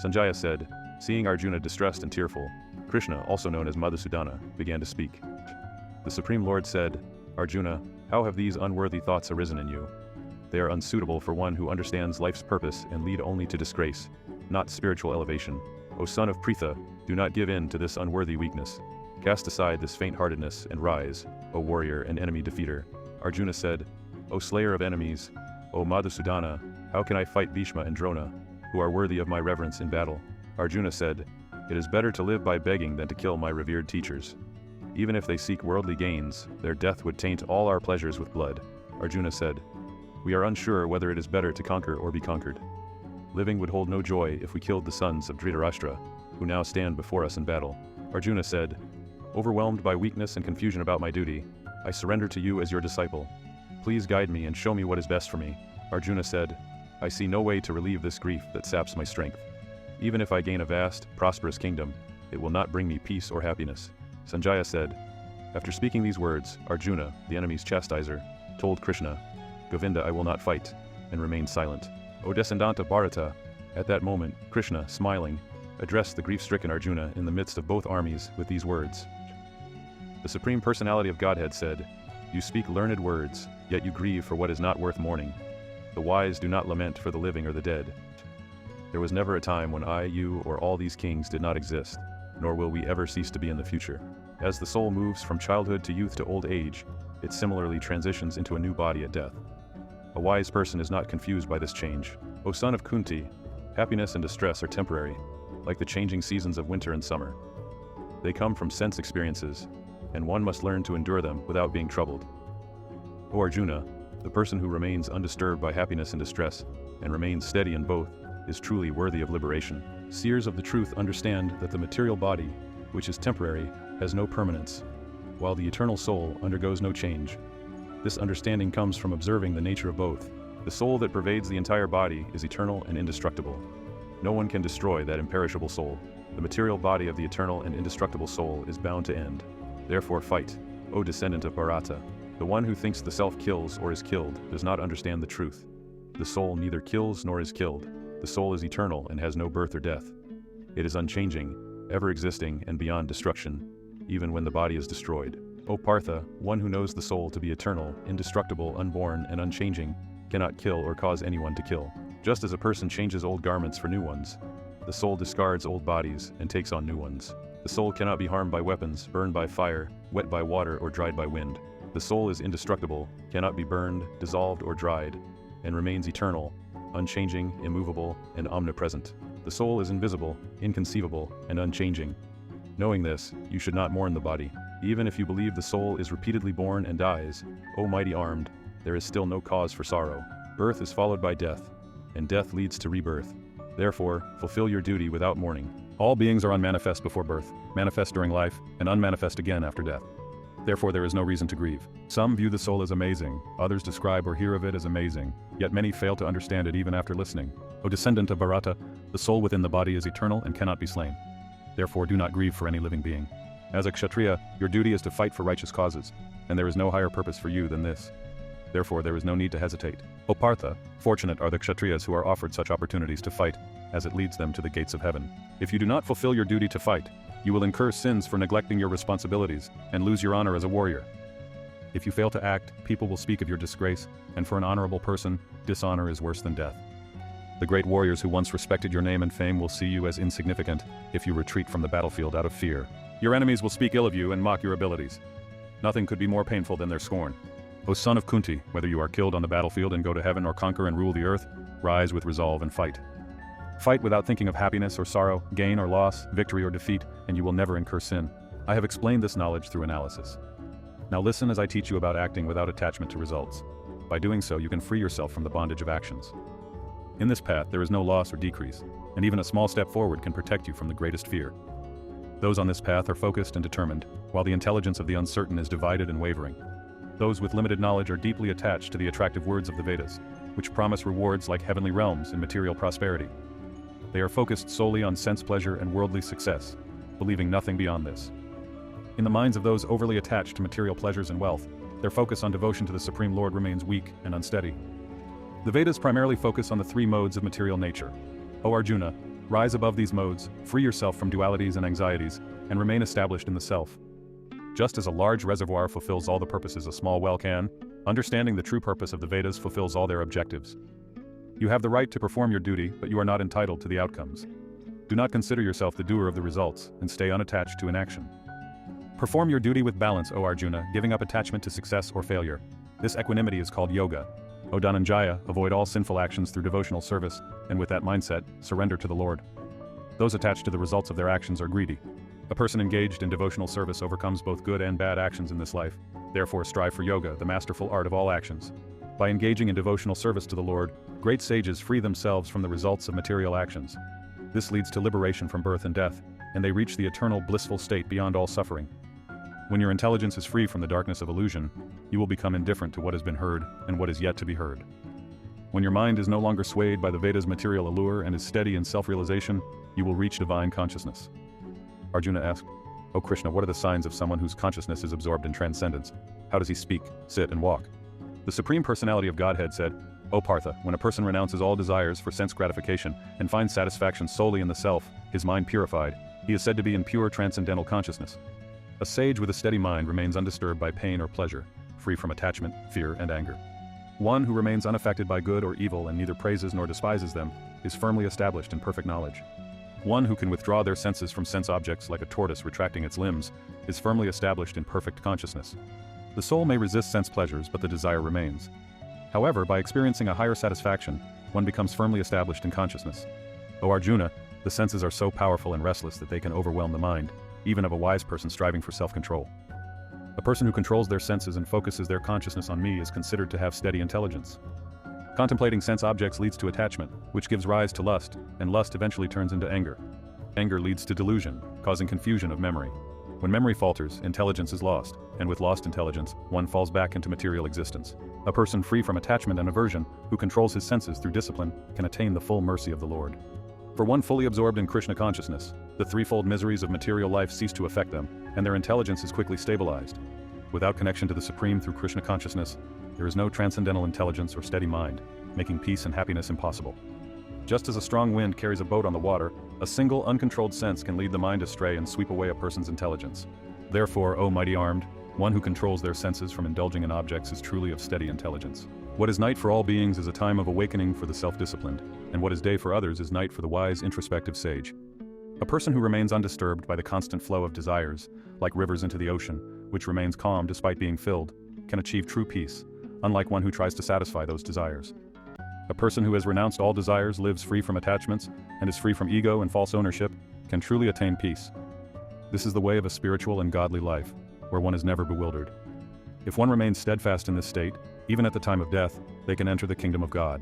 Sanjaya said, seeing Arjuna distressed and tearful. Krishna, also known as Madhusudana, began to speak. The Supreme Lord said, Arjuna, how have these unworthy thoughts arisen in you? They are unsuitable for one who understands life's purpose and lead only to disgrace, not spiritual elevation. O son of Pritha, do not give in to this unworthy weakness. Cast aside this faint-heartedness and rise, O warrior and enemy defeater. Arjuna said, O slayer of enemies, O Madhusudana, how can I fight Bhishma and Drona, who are worthy of my reverence in battle? Arjuna said, it is better to live by begging than to kill my revered teachers. Even if they seek worldly gains, their death would taint all our pleasures with blood. Arjuna said, we are unsure whether it is better to conquer or be conquered. Living would hold no joy if we killed the sons of Dhritarashtra, who now stand before us in battle. Arjuna said, overwhelmed by weakness and confusion about my duty, I surrender to you as your disciple. Please guide me and show me what is best for me. Arjuna said, I see no way to relieve this grief that saps my strength. Even if I gain a vast, prosperous kingdom, it will not bring me peace or happiness. Sanjaya said, after speaking these words, Arjuna, the enemy's chastiser, told Krishna, Govinda, I will not fight, and remained silent. O descendant of Bharata, at that moment, Krishna, smiling, addressed the grief-stricken Arjuna in the midst of both armies with these words. The Supreme Personality of Godhead said, you speak learned words, yet you grieve for what is not worth mourning. The wise do not lament for the living or the dead. There was never a time when I, you, or all these kings did not exist, nor will we ever cease to be in the future. As the soul moves from childhood to youth to old age, it similarly transitions into a new body at death. A wise person is not confused by this change. O son of Kunti, happiness and distress are temporary, like the changing seasons of winter and summer. They come from sense experiences, and one must learn to endure them without being troubled. O Arjuna, the person who remains undisturbed by happiness and distress, and remains steady in both, is truly worthy of liberation. Seers of the truth understand that the material body, which is temporary, has no permanence, while the eternal soul undergoes no change. This understanding comes from observing the nature of both. The soul that pervades the entire body is eternal and indestructible. No one can destroy that imperishable soul. The material body of the eternal and indestructible soul is bound to end. Therefore fight, O descendant of Bharata. The one who thinks the self kills or is killed does not understand the truth. The soul neither kills nor is killed. The soul is eternal and has no birth or death. It is unchanging, ever existing and beyond destruction, even when the body is destroyed. O Partha, one who knows the soul to be eternal, indestructible, unborn, and unchanging, cannot kill or cause anyone to kill. Just as a person changes old garments for new ones, the soul discards old bodies and takes on new ones. The soul cannot be harmed by weapons, burned by fire, wet by water, or dried by wind. The soul is indestructible, cannot be burned, dissolved, or dried, and remains eternal, unchanging, immovable, and omnipresent. The soul is invisible, inconceivable, and unchanging. Knowing this, you should not mourn the body. Even if you believe the soul is repeatedly born and dies, O mighty armed, there is still no cause for sorrow. Birth is followed by death, and death leads to rebirth. Therefore, fulfill your duty without mourning. All beings are unmanifest before birth, manifest during life, and unmanifest again after death. Therefore there is no reason to grieve. Some view the soul as amazing, others describe or hear of it as amazing, yet many fail to understand it even after listening. O descendant of Bharata, the soul within the body is eternal and cannot be slain. Therefore do not grieve for any living being. As a Kshatriya, your duty is to fight for righteous causes, and there is no higher purpose for you than this. Therefore there is no need to hesitate. O Partha, fortunate are the Kshatriyas who are offered such opportunities to fight, as it leads them to the gates of heaven. If you do not fulfill your duty to fight, you will incur sins for neglecting your responsibilities, and lose your honor as a warrior. If you fail to act, people will speak of your disgrace, and for an honorable person, dishonor is worse than death. The great warriors who once respected your name and fame will see you as insignificant if you retreat from the battlefield out of fear. Your enemies will speak ill of you and mock your abilities. Nothing could be more painful than their scorn. O son of Kunti, whether you are killed on the battlefield and go to heaven or conquer and rule the earth, rise with resolve and fight. Fight without thinking of happiness or sorrow, gain or loss, victory or defeat, and you will never incur sin. I have explained this knowledge through analysis. Now listen as I teach you about acting without attachment to results. By doing so, you can free yourself from the bondage of actions. In this path, there is no loss or decrease, and even a small step forward can protect you from the greatest fear. Those on this path are focused and determined, while the intelligence of the uncertain is divided and wavering. Those with limited knowledge are deeply attached to the attractive words of the Vedas, which promise rewards like heavenly realms and material prosperity. They are focused solely on sense pleasure and worldly success, believing nothing beyond this. In the minds of those overly attached to material pleasures and wealth, their focus on devotion to the Supreme Lord remains weak and unsteady. The Vedas primarily focus on the three modes of material nature. O Arjuna, Rise above these modes, free yourself from dualities and anxieties, and remain established in the self. Just as a large reservoir fulfills all the purposes a small well can, understanding the true purpose of the Vedas fulfills all their objectives. You have the right to perform your duty, but you are not entitled to the outcomes. Do not consider yourself the doer of the results, and stay unattached to inaction. Perform your duty with balance, O Arjuna, giving up attachment to success or failure. This equanimity is called yoga. O Dhananjaya, avoid all sinful actions through devotional service, and with that mindset, surrender to the Lord. Those attached to the results of their actions are greedy. A person engaged in devotional service overcomes both good and bad actions in this life. Therefore strive for yoga, the masterful art of all actions. By engaging in devotional service to the Lord, great sages free themselves from the results of material actions. This leads to liberation from birth and death, and they reach the eternal blissful state beyond all suffering. When your intelligence is free from the darkness of illusion, you will become indifferent to what has been heard and what is yet to be heard. When your mind is no longer swayed by the Veda's material allure and is steady in self-realization, you will reach divine consciousness. Arjuna asked, O Krishna, what are the signs of someone whose consciousness is absorbed in transcendence? How does he speak, sit, and walk? The Supreme Personality of Godhead said, O Partha, when a person renounces all desires for sense gratification and finds satisfaction solely in the self, his mind purified, he is said to be in pure transcendental consciousness. A sage with a steady mind remains undisturbed by pain or pleasure, free from attachment, fear, and anger. One who remains unaffected by good or evil and neither praises nor despises them is firmly established in perfect knowledge. One who can withdraw their senses from sense objects like a tortoise retracting its limbs is firmly established in perfect consciousness. The soul may resist sense pleasures, but the desire remains. However, by experiencing a higher satisfaction, one becomes firmly established in consciousness. O Arjuna, the senses are so powerful and restless that they can overwhelm the mind, even of a wise person striving for self-control. A person who controls their senses and focuses their consciousness on me is considered to have steady intelligence. Contemplating sense objects leads to attachment, which gives rise to lust, and lust eventually turns into anger. Anger leads to delusion, causing confusion of memory. When memory falters, intelligence is lost, and with lost intelligence, one falls back into material existence. A person free from attachment and aversion, who controls his senses through discipline, can attain the full mercy of the Lord. For one fully absorbed in Krishna consciousness, the threefold miseries of material life cease to affect them, and their intelligence is quickly stabilized. Without connection to the Supreme through Krishna consciousness, there is no transcendental intelligence or steady mind, making peace and happiness impossible. Just as a strong wind carries a boat on the water, a single uncontrolled sense can lead the mind astray and sweep away a person's intelligence. Therefore, O mighty armed, one who controls their senses from indulging in objects is truly of steady intelligence. What is night for all beings is a time of awakening for the self-disciplined, and what is day for others is night for the wise, introspective sage. A person who remains undisturbed by the constant flow of desires, like rivers into the ocean, which remains calm despite being filled, can achieve true peace, unlike one who tries to satisfy those desires. A person who has renounced all desires, lives free from attachments, and is free from ego and false ownership, can truly attain peace. This is the way of a spiritual and godly life, where one is never bewildered. If one remains steadfast in this state, even at the time of death, they can enter the kingdom of God.